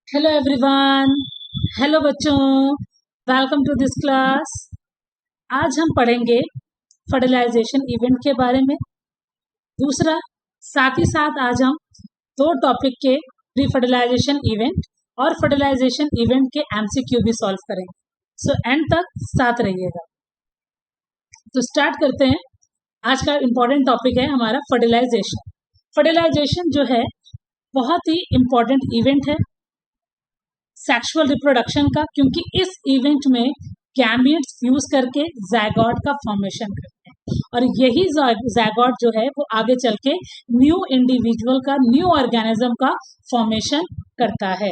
Hello everyone. Hello बच्चों, welcome to this class. आज हम पढ़ेंगे फर्टिलाइजेशन इवेंट के बारे में। दूसरा, साथ ही साथ आज हम दो टॉपिक के प्री फर्टिलाइजेशन इवेंट और फर्टिलाइजेशन इवेंट के एमसीक्यू भी सॉल्व करेंगे। सो एंड तक साथ रहिएगा। तो स्टार्ट करते हैं। आज का इम्पॉर्टेंट टॉपिक है हमारा फर्टिलाइजेशन। फर्टिलाइजेशन जो है बहुत ही इम्पॉर्टेंट इवेंट है सेक्सुअल रिप्रोडक्शन का, क्योंकि इस इवेंट में गैमीट्स फ्यूज करके ज़ायगोट का फॉर्मेशन करते हैं और यही ज़ायगोट जो है वो आगे चल के न्यू इंडिविजुअल का, न्यू ऑर्गेनिज्म का फॉर्मेशन करता है।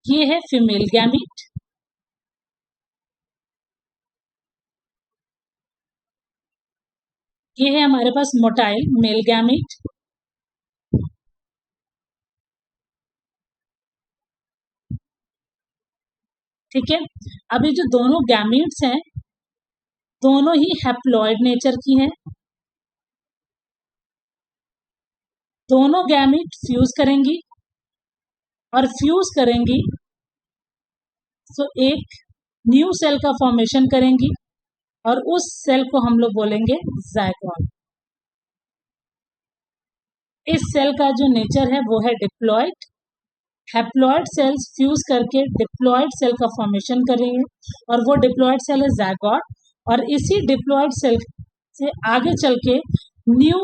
ये है फीमेल गैमीट, ये है हमारे पास मोटाइल मेल गैमीट, ठीक है। अभी जो दोनों गैमीट्स हैं दोनों ही हैप्लॉइड नेचर की हैं। दोनों गैमीट फ्यूज करेंगी और फ्यूज करेंगी तो एक न्यू सेल का फॉर्मेशन करेंगी और उस सेल को हम लोग बोलेंगे ज़ायगोट। इस सेल का जो नेचर है वो है डिप्लॉइड। हैप्लॉइड सेल्स फ्यूज करके डिप्लॉइड सेल का फॉर्मेशन करेंगे और वो डिप्लॉइड सेल है ज़ायगोट। और इसी डिप्लॉइड सेल से आगे चल के न्यू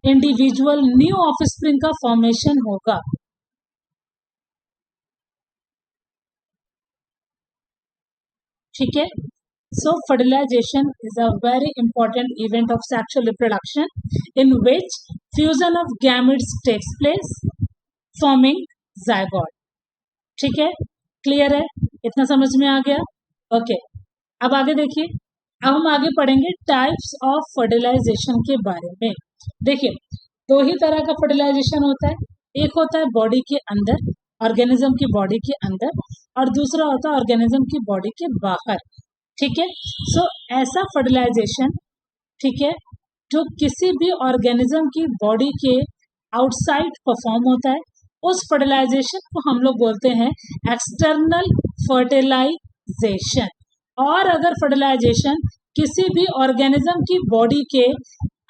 इंडिविजुअल, न्यू ऑफस्प्रिंग का फॉर्मेशन होगा। ठीक है। So fertilization is a very important event of sexual reproduction in which fusion of gametes takes place forming zygote। ठीक है, क्लियर है, इतना समझ में आ गया। ओके, अब आगे देखिए। अब हम आगे पढ़ेंगे टाइप्स ऑफ फर्टिलाइजेशन के बारे में। देखिए, दो ही तरह का फर्टिलाइजेशन होता है। एक होता है बॉडी के अंदर, ऑर्गेनिज्म की बॉडी के अंदर, और दूसरा होता है ऑर्गेनिज्म की बॉडी के बाहर। ठीक है। सो ऐसा फर्टिलाइजेशन, ठीक है, जो किसी भी ऑर्गेनिज्म की बॉडी के आउटसाइड परफॉर्म होता है, उस फर्टिलाइजेशन को हम लोग बोलते हैं एक्सटर्नल फर्टिलाइजेशन। और अगर फर्टिलाइजेशन किसी भी ऑर्गेनिज्म की बॉडी के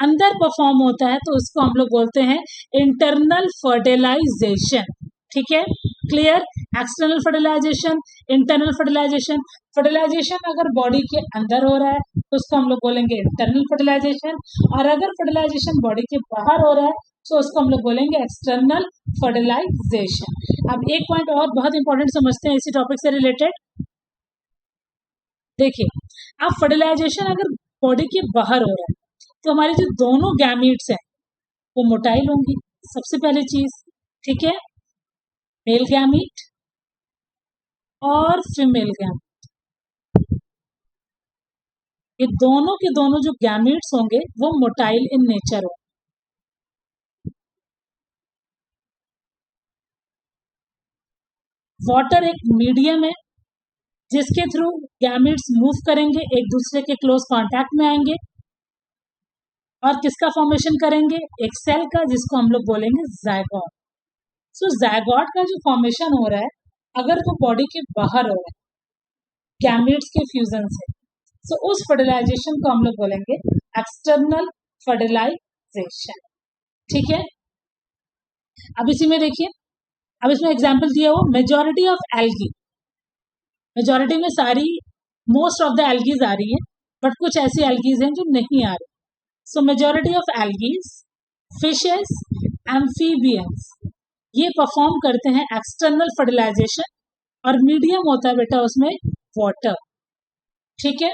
अंदर परफॉर्म होता है तो उसको हम लोग बोलते हैं इंटरनल फर्टिलाइजेशन। ठीक है, clear. External fertilisation, internal fertilisation. Fertilisation अगर बॉडी के अंदर हो रहा है तो उसको हम लोग बोलेंगे इंटरनल फर्टिलाइजेशन, और अगर फर्टिलाइजेशन बॉडी के बाहर हो रहा है तो उसको हम लोग बोलेंगे एक्सटर्नल फर्टिलाइजेशन। अब एक पॉइंट और बहुत इंपॉर्टेंट समझते हैं इसी टॉपिक से रिलेटेड। देखिए, अब फर्टिलाइजेशन अगर बॉडी के बाहर हो रहा है तो हमारी जो दोनों गैमीट्स हैं वो मोटाइल होंगी, सबसे पहली चीज। ठीक है, मेल गैमीट और फीमेल गैमीट, ये दोनों के दोनों जो गैमीट्स होंगे वो मोटाइल इन नेचर होंगे। वाटर एक मीडियम है जिसके थ्रू गैमीट्स मूव करेंगे, एक दूसरे के क्लोज कांटेक्ट में आएंगे और किसका फॉर्मेशन करेंगे, एक सेल का, जिसको हम लोग बोलेंगे ज़ायगोट। सो ज़ायगोट का जो फॉर्मेशन हो रहा है अगर वो बॉडी के बाहर हो रहा है गैमीट्स के फ्यूजन से, सो उस फर्टिलाइजेशन को हम लोग बोलेंगे एक्सटर्नल फर्टिलाइजेशन। ठीक है। अब इसी में देखिए, अब इसमें एग्जांपल दिया हुआ मेजॉरिटी ऑफ एल्गी, मेजॉरिटी में सारी, मोस्ट ऑफ द एल्गीज आ रही है, बट कुछ ऐसी एल्गीज हैं जो नहीं आ रही। सो majority of algae, fishes, amphibians, ये परफॉर्म करते हैं एक्सटर्नल फर्टिलाइजेशन और मीडियम होता है बेटा उसमें वाटर। ठीक है।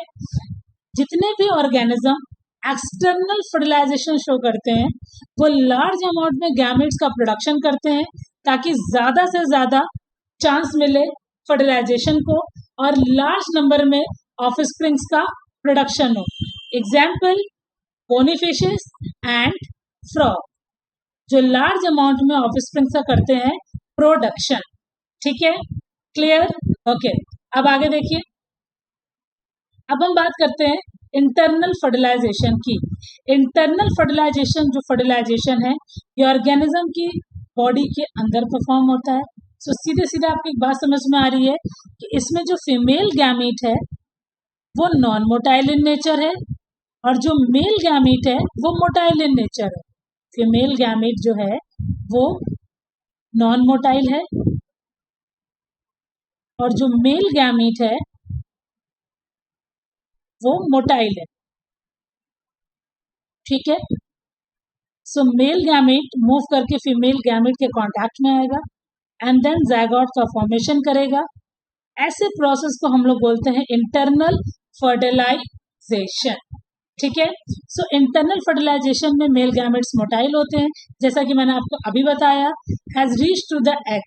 जितने भी ऑर्गेनिज्म एक्सटर्नल फर्टिलाइजेशन शो करते हैं वो लार्ज अमाउंट में गैमेट्स का प्रोडक्शन करते हैं ताकि ज्यादा से ज्यादा चांस मिले फर्टिलाइजेशन को और लार्ज नंबर में ऑफस्प्रिंग्स का प्रोडक्शन हो। Example bony fishes and frog, जो लार्ज अमाउंट में ऑफस्प्रिंग्स का करते हैं प्रोडक्शन। ठीक है, क्लियर। ओके, अब आगे देखिए। अब हम बात करते हैं इंटरनल फर्टिलाइजेशन की। इंटरनल फर्टिलाइजेशन जो फर्टिलाइजेशन है ये ऑर्गेनिज्म की बॉडी के अंदर परफॉर्म होता है। सो सीधे सीधे आपकी एक बात समझ में आ रही है कि इसमें जो फीमेल गैमीट है वो नॉन मोटाइल इन नेचर है और जो मेल गैमीट है वो मोटाइल इन नेचर है। फीमेल गैमीट जो है वो नॉन मोटाइल है और जो मेल गैमीट है वो मोटाइल है। ठीक है, सो मेल गैमीट मूव करके फीमेल गैमीट के कांटेक्ट में आएगा एंड देन ज़ायगोट का फॉर्मेशन करेगा। ऐसे प्रोसेस को हम लोग बोलते हैं इंटरनल फर्टिलाइजेशन। ठीक है, सो इंटरनल फर्टिलाइजेशन में मेल गैमेट्स मोटाइल होते हैं, जैसा कि मैंने आपको अभी बताया। Has reach to the egg,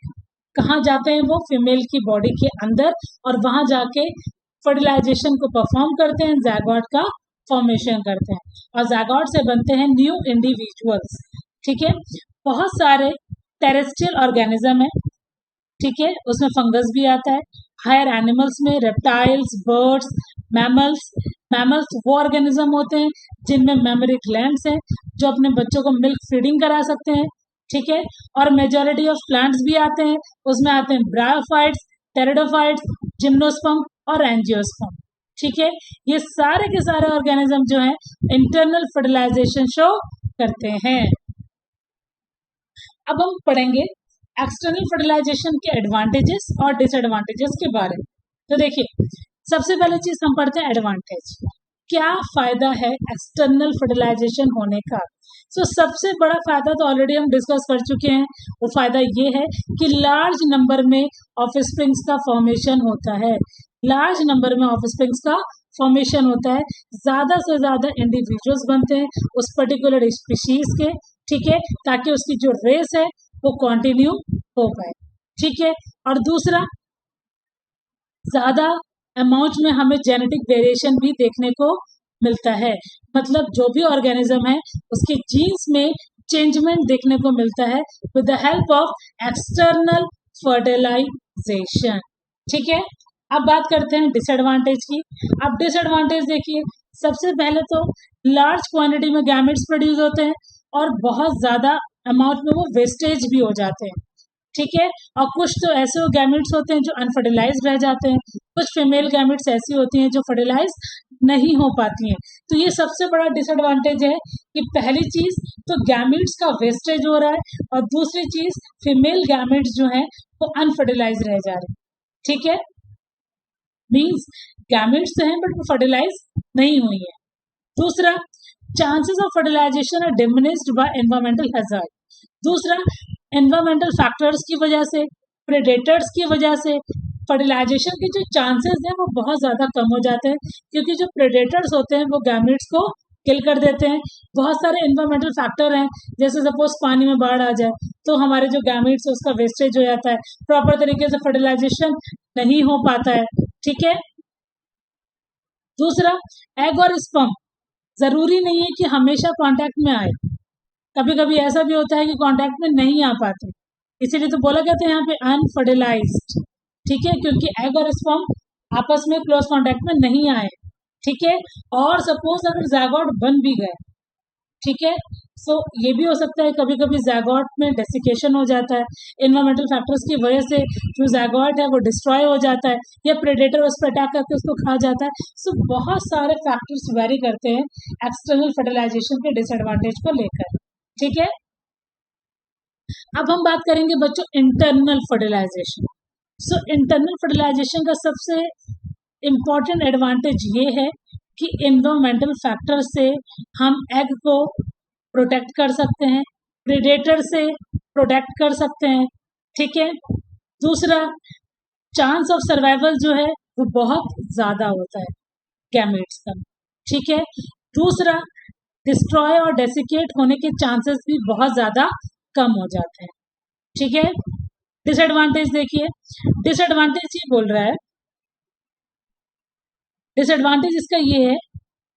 कहाँ जाते हैं वो? फीमेल की बॉडी के अंदर, और वहां जाके फर्टिलाइजेशन को परफॉर्म करते हैं, ज़ायगोट का फॉर्मेशन करते हैं और ज़ायगोट से बनते हैं न्यू इंडिविजुअल्स। ठीक है, बहुत सारे टेरेस्ट्रियल ऑर्गेनिज्म है। ठीक है, उसमें फंगस भी आता है। हायर एनिमल्स में रेप्टाइल्स, बर्ड्स, मैमल्स। मैमल्स वो ऑर्गेनिज्म होते हैं जिनमें मेमोरी ग्लैंड्स हैं जो अपने बच्चों को मिल्क फीडिंग करा सकते हैं। ठीक है, और मेजॉरिटी ऑफ प्लांट्स भी आते हैं, उसमें आते हैं ब्रायोफाइट्स, टेरिडोफाइट्स, जिम्नोस्पर्म और एंजियोस्पर्म। ठीक है, ये सारे के सारे ऑर्गेनिज्म जो हैं इंटरनल फर्टिलाइजेशन शो करते हैं। अब हम पढ़ेंगे एक्सटर्नल फर्टिलाइजेशन के एडवांटेजेस और डिसएडवांटेजेस के बारे में। तो देखिए, सबसे पहले चीज हम पढ़ते हैं एडवांटेज। क्या फायदा है एक्सटर्नल फर्टिलाइजेशन होने का? सो सबसे बड़ा फायदा तो ऑलरेडी हम डिस्कस कर चुके हैं। वो फायदा ये है कि लार्ज नंबर में ऑफस्प्रिंग्स का फॉर्मेशन होता है। लार्ज नंबर में ऑफस्प्रिंग्स का फॉर्मेशन होता है, ज्यादा से ज्यादा इंडिविजुअल्स बनते हैं उस पर्टिकुलर स्पीशीज के। ठीक है, ताकि उसकी जो रेस है वो कंटिन्यू हो पाए। ठीक है, और दूसरा, ज्यादा अमाउंट में हमें जेनेटिक वेरिएशन भी देखने को मिलता है। मतलब जो भी ऑर्गेनिज्म है उसके जीन्स में चेंजमेंट देखने को मिलता है with the help of external fertilisation. ठीक है, अब बात करते हैं डिसएडवांटेज की। अब डिसएडवांटेज देखिए, सबसे पहले तो लार्ज क्वांटिटी में गैमेट्स प्रोड्यूस होते हैं और बहुत ज्यादा अमाउंट में वो वेस्टेज भी हो जाते हैं। ठीक है, और कुछ तो ऐसे गैमेट्स होते हैं जो अनफर्टिलाइज रह जाते हैं, कुछ फीमेल गैमेट्स ऐसी होती हैं जो फर्टिलाइज नहीं हो पाती हैं। तो ये सबसे बड़ा डिसएडवांटेज है कि पहली चीज तो गैमेट्स का वेस्टेज हो रहा है और दूसरी चीज फीमेल गैमेट्स जो हैं वो अनफर्टिलाइज रह जा रहे हैं। ठीक है, मीन्स गैमेट्स तो हैं बट वो फर्टिलाइज नहीं हुई है। दूसरा, chances of fertilisation are diminished by environmental hazard. दूसरा, एनवायरमेंटल फैक्टर्स की वजह से, प्रेडेटर्स की वजह से फर्टिलाइजेशन के जो चांसेस हैं वो बहुत ज़्यादा कम हो जाते हैं, क्योंकि जो प्रेडेटर्स होते हैं वो गैमेट्स को किल कर देते हैं। बहुत सारे एनवायरमेंटल फैक्टर हैं, जैसे सपोज पानी में बाढ़ आ जाए तो हमारे जो गैमेट्स है उसका वेस्टेज हो जाता है, प्रॉपर तरीके से फर्टिलाइजेशन नहीं हो पाता है। ठीक है, दूसरा, एग और स्पर्म जरूरी नहीं है कि हमेशा कांटेक्ट में आए, कभी कभी ऐसा भी होता है कि कांटेक्ट में नहीं आ पाते, इसीलिए तो बोला गया था यहाँ पे अनफर्टिलाइज्ड। ठीक है, क्योंकि एग और स्पर्म आपस में क्लोज कांटेक्ट में नहीं आए। ठीक है, और सपोज अगर ज़ायगोट बन भी गए, ठीक है, सो ये भी हो सकता है कभी कभी ज़ायगोट में डेसिकेशन हो जाता है, एनवायरमेंटल फैक्टर्स की वजह से जो ज़ायगोट है वो डिस्ट्रॉय हो जाता है या प्रेडेटर उस पर अटैक करके उसको खा जाता है। सो बहुत सारे फैक्टर्स वेरी करते हैं एक्सटर्नल फर्टिलाइजेशन के डिसएडवांटेज को लेकर। ठीक है, अब हम बात करेंगे बच्चों internal fertilisation. So internal fertilisation का सबसे इम्पॉर्टेंट एडवांटेज ये है कि एनवायरमेंटल फैक्टर से हम एग को प्रोटेक्ट कर सकते हैं, प्रेडेटर से प्रोटेक्ट कर सकते हैं। ठीक है, दूसरा, चांस ऑफ सर्वाइवल जो है वो बहुत ज़्यादा होता है गैमेट्स का। ठीक है, दूसरा, डिस्ट्रॉय और डेसिकेट होने के चांसेस भी बहुत ज़्यादा कम हो जाते हैं। ठीक है, डिसएडवांटेज देखिए, डिसएडवांटेज ये बोल रहा है, डिसएडवांटेज इसका ये है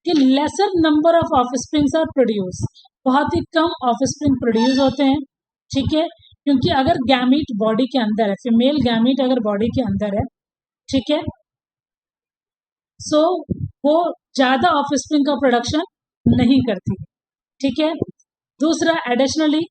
कि lesser number of offsprings are produce, बहुत ही कम ऑफस्प्रिंग प्रोड्यूस होते हैं। ठीक है, क्योंकि अगर गैमीट बॉडी के अंदर है, फीमेल गैमीट अगर बॉडी के अंदर है, ठीक है, सो वो ज्यादा ऑफस्प्रिंग का प्रोडक्शन नहीं करती, ठीक है। दूसरा, additionally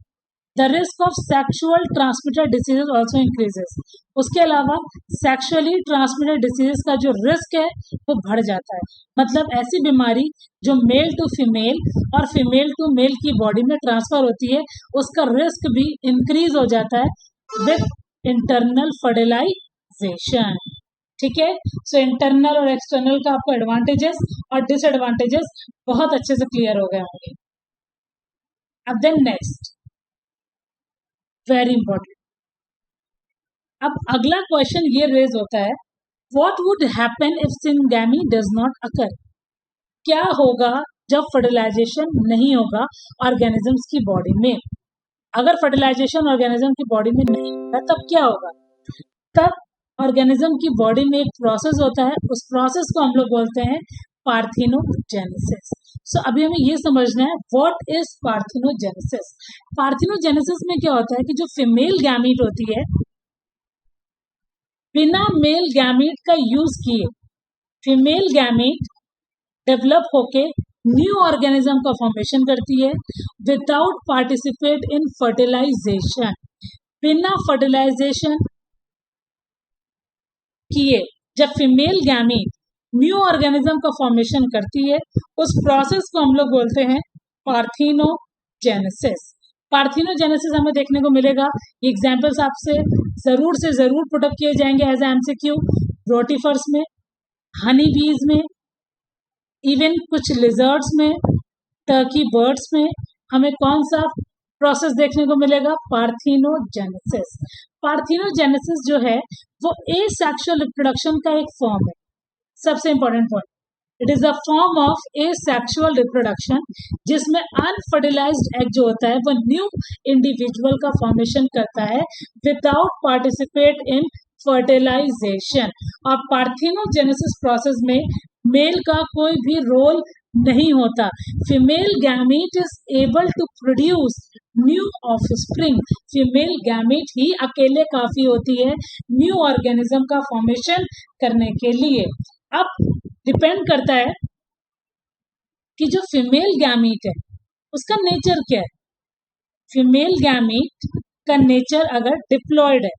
the risk of sexual transmitted diseases also increases. उसके अलावा सेक्सुअली ट्रांसमिटेड डिसीजेस का जो रिस्क है वो बढ़ जाता है। मतलब ऐसी बीमारी जो मेल टू फीमेल और फीमेल टू मेल की बॉडी में ट्रांसफर होती है, उसका रिस्क भी इंक्रीज हो जाता है विथ इंटरनल फर्टिलाइजेशन, ठीक है। सो इंटरनल और एक्सटर्नल का आपको एडवांटेजेस और डिसएडवांटेजेस बहुत अच्छे से क्लियर हो गए होंगे। अब देन नेक्स्ट, वेरी इंपॉर्टेंट, अब अगला क्वेश्चन ये रेज होता है, what would happen if syngamy does not occur. क्या होगा जब फर्टिलाइजेशन नहीं होगा ऑर्गेनिजम्स की बॉडी में। अगर फर्टिलाइजेशन ऑर्गेनिज्म की बॉडी में नहीं होगा तब क्या होगा। तब ऑर्गेनिज्म की बॉडी में एक प्रोसेस होता है, उस प्रोसेस को हम लोग बोलते हैं पार्थिनोजेनेसिस। सो अभी हमें ये समझना है व्हाट इज पार्थिनोजेनेसिस। पार्थिनोजेनेसिस में क्या होता है कि जो फीमेल गैमीट होती है, बिना मेल गैमीट का यूज किए फीमेल गैमीट डेवलप होके न्यू ऑर्गेनिज्म का फॉर्मेशन करती है विदाउट पार्टिसिपेट इन फर्टिलाइजेशन। बिना फर्टिलाइजेशन किए जब फीमेल गैमीट न्यू ऑर्गेनिज्म का फॉर्मेशन करती है, उस प्रोसेस को हम लोग बोलते हैं पार्थिनोजेनेसिस। पार्थिनोजेनेसिस हमें देखने को मिलेगा, एग्जाम्पल्स आपसे जरूर से जरूर पुटअप किए जाएंगे एज एमसीक्यू, रोटिफर्स में, हनी बीज में, इवन कुछ लिजर्ड्स में, टर्की बर्ड्स में हमें कौन सा प्रोसेस देखने को मिलेगा, पार्थिनोजेनेसिस। पार्थिनोजेनेसिस जो है वो एसेक्सुअल रिप्रोडक्शन का एक फॉर्म है। सबसे important point, it is a form of asexual reproduction जिसमें अनफर्टिलाइज्ड एग जो होता है वो न्यू इंडिविजुअल का फॉर्मेशन करता है विदाउट पार्टिसिपेट इन फर्टिलाइजेशन। और पार्थिनोजेनेसिस प्रोसेस में मेल का कोई भी रोल नहीं होता। Female gamete is able to produce new offspring. Female gamete ही अकेले काफी होती है न्यू ऑर्गेनिज्म का फॉर्मेशन करने के लिए। अब डिपेंड करता है कि जो फीमेल गैमीट है उसका नेचर क्या है। फीमेल गैमीट का नेचर अगर डिप्लॉयड है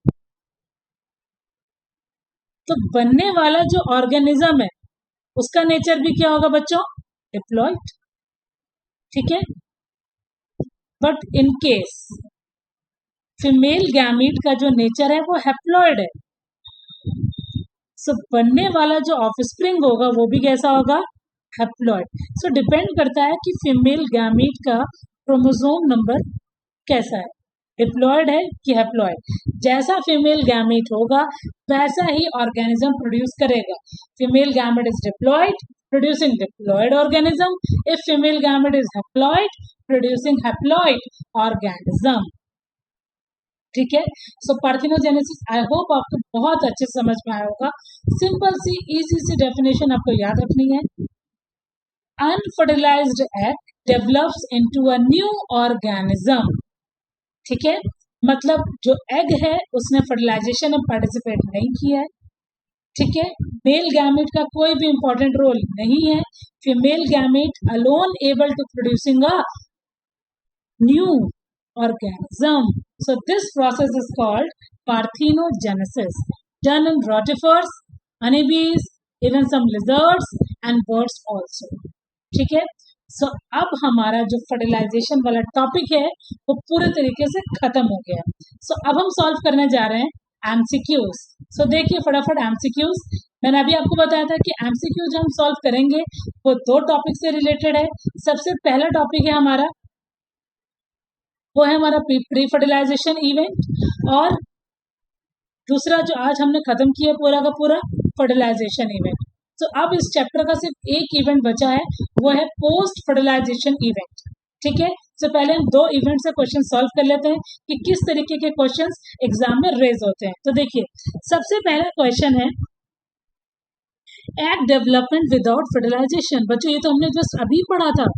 तो बनने वाला जो ऑर्गेनिज्म है उसका नेचर भी क्या होगा बच्चों, डिप्लॉयड, ठीक है। But in case female gamete का जो नेचर है वो हैप्लॉयड है, सो बनने वाला जो ऑफस्प्रिंग होगा वो भी कैसा होगा, हैप्लॉयड। सो डिपेंड करता है कि फीमेल गैमीट का क्रोमोसोम नंबर कैसा है, डिप्लॉयड है कि हैप्लॉयड। जैसा फीमेल गैमीट होगा वैसा ही ऑर्गेनिज्म प्रोड्यूस करेगा। Female gamete is diploid producing diploid organism, if female gamete is haploid producing haploid organism, ठीक है। सो पार्थिनोजेनेसिस आई होप आपको बहुत अच्छे से समझ में आया होगा। सिंपल सी इजी सी डेफिनेशन आपको याद रखनी है, unfertilised egg develops into a new organism, ठीक है। मतलब जो एग है उसने फर्टिलाइजेशन में पार्टिसिपेट नहीं किया है, ठीक है। मेल गैमेट का कोई भी इंपॉर्टेंट रोल नहीं है, female gamete alone able to producing a new organism. So this process is called parthenogenesis, done in rotifers, honeybees, even some lizards and birds also. ठीक है। सो अब हमारा जो फर्टिलाइजेशन वाला टॉपिक है वो पूरे तरीके से खत्म हो गया। सो अब हम सॉल्व करने जा रहे हैं एमसीक्यूज। सो देखिए फटाफट एमसीक्यूज, मैंने अभी आपको बताया था कि एमसीक्यू जो हम सॉल्व करेंगे वो दो टॉपिक से रिलेटेड है। सबसे पहला टॉपिक है हमारा, वो है हमारा प्री फर्टिलाइजेशन इवेंट, और दूसरा जो आज हमने खत्म किया पूरा का पूरा फर्टिलाइजेशन इवेंट। तो अब इस चैप्टर का सिर्फ एक इवेंट बचा है, वो है पोस्ट फर्टिलाइजेशन इवेंट, ठीक है। तो पहले हम दो इवेंट से क्वेश्चन सॉल्व कर लेते हैं कि किस तरीके के क्वेश्चंस एग्जाम में रेज होते हैं। तो देखिए सबसे पहला क्वेश्चन है एग डेवलपमेंट विदाउट फर्टिलाइजेशन। बच्चों ये तो हमने जस्ट अभी पढ़ा था,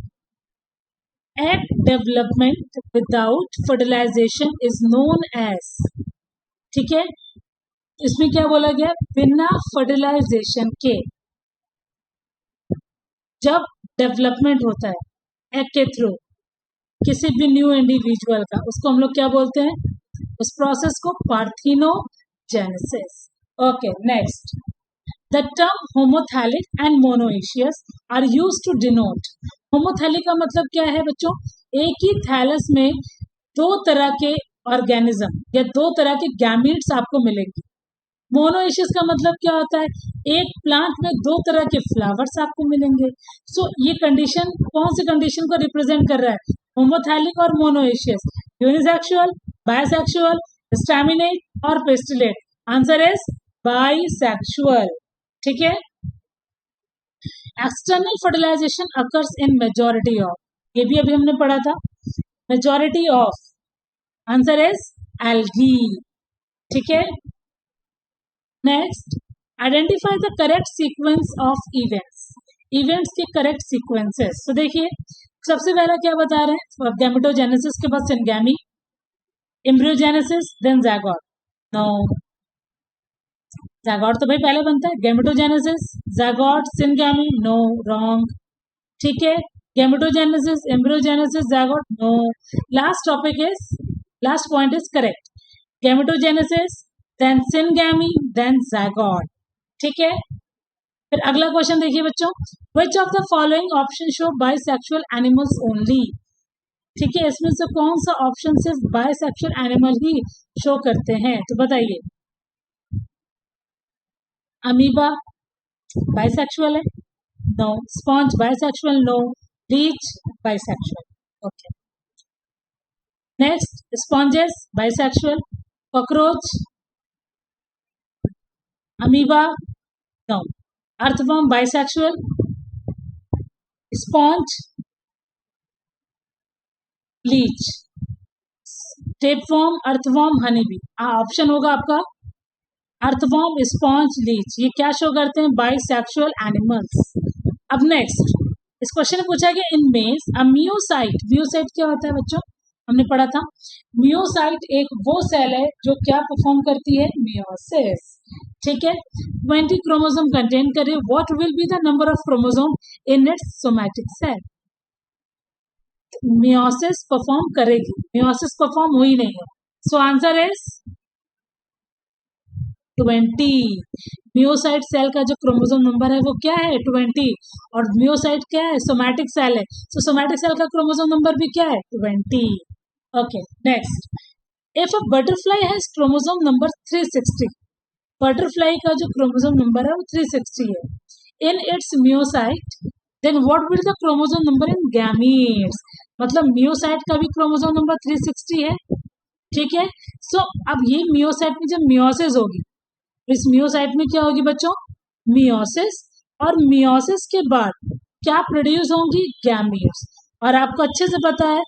egg development without fertilization is known as, ठीक है। इसमें क्या बोला गया, बिना फर्टिलाइजेशन के जब डेवलपमेंट होता है एग के थ्रू किसी भी न्यू इंडिविजुअल का, उसको हम लोग क्या बोलते हैं, उस प्रोसेस को parthenogenesis. Okay next, the term homothallic and monoecious are used to denote. Homothallic का मतलब क्या है बच्चों, एक ही थैलस में दो तरह के ऑर्गेनिज्म या दो तरह के गैमीट्स आपको मिलेंगे। मोनोइशियस का मतलब क्या होता है, एक प्लांट में दो तरह के फ्लावर्स आपको मिलेंगे। सो ये कंडीशन कौन सी कंडीशन को रिप्रेजेंट कर रहा है, होमोथैलिक और मोनोइशियस, यूनिसेक्सुअल, बायसेक्सुअल, स्टैमिनेट और पेस्टिलेट। Answer is bisexual. ठीक है, external fertilisation occurs in majority of, ये भी अभी हमने पढ़ा था, majority of, answer is algae. ठीक है, next, identify the correct sequence of events, events के करेक्ट सीक्वेंसेस। तो देखिए सबसे पहला क्या बता रहे हैं, गैमेटोजेनेसिस के बाद syngamy, embryogenesis, then zygote. No, zygote तो भाई पहले बनता है, gametogenesis, zygote, syngamy, no, wrong. ठीक है, gametogenesis, embryogenesis, zygote, no. Last topic is, last point is correct, gametogenesis, then syngamy, then zygote. ठीक है, फिर अगला क्वेश्चन देखिए बच्चों, which of the following option show bisexual animals only. ठीक है, इसमें से कौन सा ऑप्शन सिर्फ बाइसेक्सुअल एनिमल ही शो करते हैं, तो बताइए। अमीबा बाइसेक्सुअल है, no. Sponge bisexual, no. Leech bisexual, okay. Next, sponges bisexual, cockroach, amoeba, no. Earthworm bisexual, sponge, leech, tapeworm, earthworm, honeybee. Option होगा आपका अर्थवर्म, स्पॉन्ज, लीच, ये क्या शो करते हैं, बाइसेक्सुअल एनिमल्स। अब नेक्स्ट, इस क्वेश्चन में पूछा गया in males a meiocyte, meiocyte क्या होता है बच्चों, हमने पढ़ा था, मियोसाइट एक वो सेल है जो क्या परफॉर्म करती है, मियोसिस। ठीक है, 20 क्रोमोसोम कंटेन करे, what will be the number of chromosome in its somatic cell. Meiosis perform करेगी, मियोसिस परफॉर्म हुई नहीं है, so answer is 20। Meiocyte cell का जो क्रोमोसोम नंबर है वो क्या है, 20, और मियोसाइट क्या है, सोमैटिक सेल है, सो सोमैटिक सेल का क्रोमोसोम नंबर भी क्या है, 20। Okay next, if a butterfly has chromosome number 360, butterfly का जो क्रोमोसोम नंबर है वो 360 है in its meiocyte, then what will the chromosome number in gametes. मतलब मियोसाइट का भी क्रोमोसोम नंबर 360 है। ठीक है, सो अब ये मियोसाइट में जब मियोसिस होगी, इस मियोसाइट में क्या होगी बच्चों, मियोसिस, और मियोसिस के बाद क्या प्रोड्यूस होंगी, गैमीट्स। और आपको अच्छे से पता है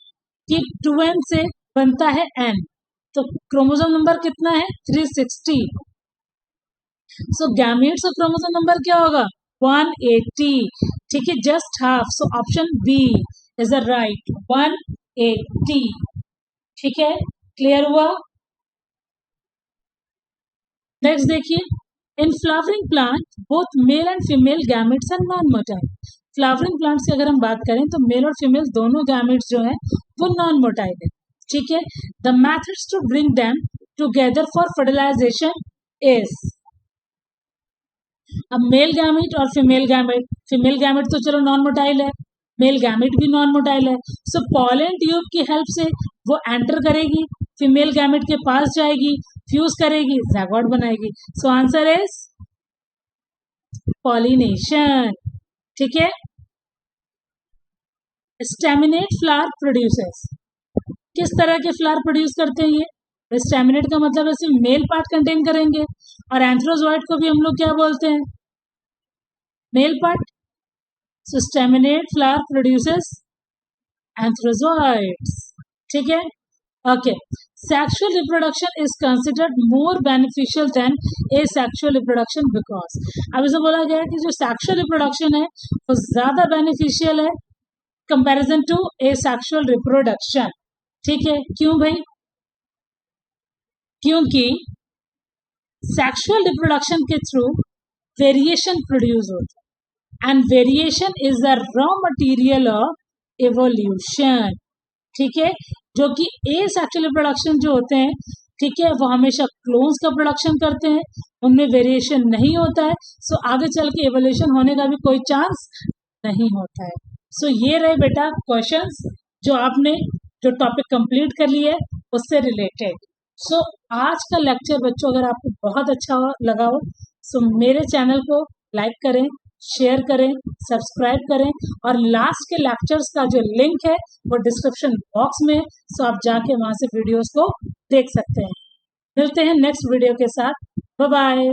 कि 2n से बनता है n, तो क्रोमोसोम नंबर कितना है, 360। सो गैमीट्स और क्रोमोसोम नंबर क्या होगा, 180। ठीक है, just half, so option B is the right, 180। ठीक है, क्लियर हुआ। नेक्स्ट देखिए, in flowering plant both male and female gametes are non motile. Flowering plants की अगर हम बात करें तो मेल और फीमेल दोनों गैमेट्स जो है वो नॉन मोटाइल है। ठीक है, the methods to bring them together for fertilisation is, अब मेल गैमेट और फीमेल गैमेट तो चलो नॉन मोटाइल है, मेल गैमेट भी नॉन मोटाइल है, सो पॉलन ट्यूब की हेल्प से वो एंटर करेगी, फीमेल गैमेट के पास जाएगी, फ्यूज करेगी, ज़ायगोट बनाएगी। सो आंसर इज पॉलिनेशन। ठीक है, स्टेमिनेट फ्लावर प्रोड्यूसर्स, किस तरह के फ्लावर प्रोड्यूस करते हैं ये, स्टेमिनेट का मतलब है सिर्फ मेल पार्ट कंटेन करेंगे, और एंथ्रोजोइड को भी हम लोग क्या बोलते हैं, male part. So staminate flower produces antherozoids. ठीक है, okay. Sexual reproduction is considered more beneficial than asexual reproduction because, अब इसे बोला गया है कि जो सेक्सुअल रिप्रोडक्शन है वो ज्यादा बेनिफिशियल है कंपैरिजन टू एसेक्सुअल रिप्रोडक्शन। ठीक है, क्यों भाई, क्योंकि सेक्सुअल रिप्रोडक्शन के थ्रू वेरिएशन प्रोड्यूस होता है, and variation is the raw material of evolution. ठीक है, जो कि एसेक्सुअल रिप्रोडक्शन जो होते हैं, ठीक है, वो हमेशा क्लोन्स का प्रोडक्शन करते हैं, उनमें वेरिएशन नहीं होता है। सो आगे चल के एवोल्यूशन होने का भी कोई चांस नहीं होता है। सो ये रहे बेटा क्वेश्चंस जो आपने जो टॉपिक कंप्लीट कर लिए उससे रिलेटेड। सो आज का लेक्चर बच्चों अगर आपको बहुत अच्छा लगा हो सो मेरे चैनल को लाइक करें, शेयर करें, सब्सक्राइब करें, और लास्ट के लेक्चर्स का जो लिंक है वो डिस्क्रिप्शन बॉक्स में है, सो आप जाके वहां से वीडियोस को देख सकते हैं। मिलते हैं नेक्स्ट वीडियो के साथ। Bye bye.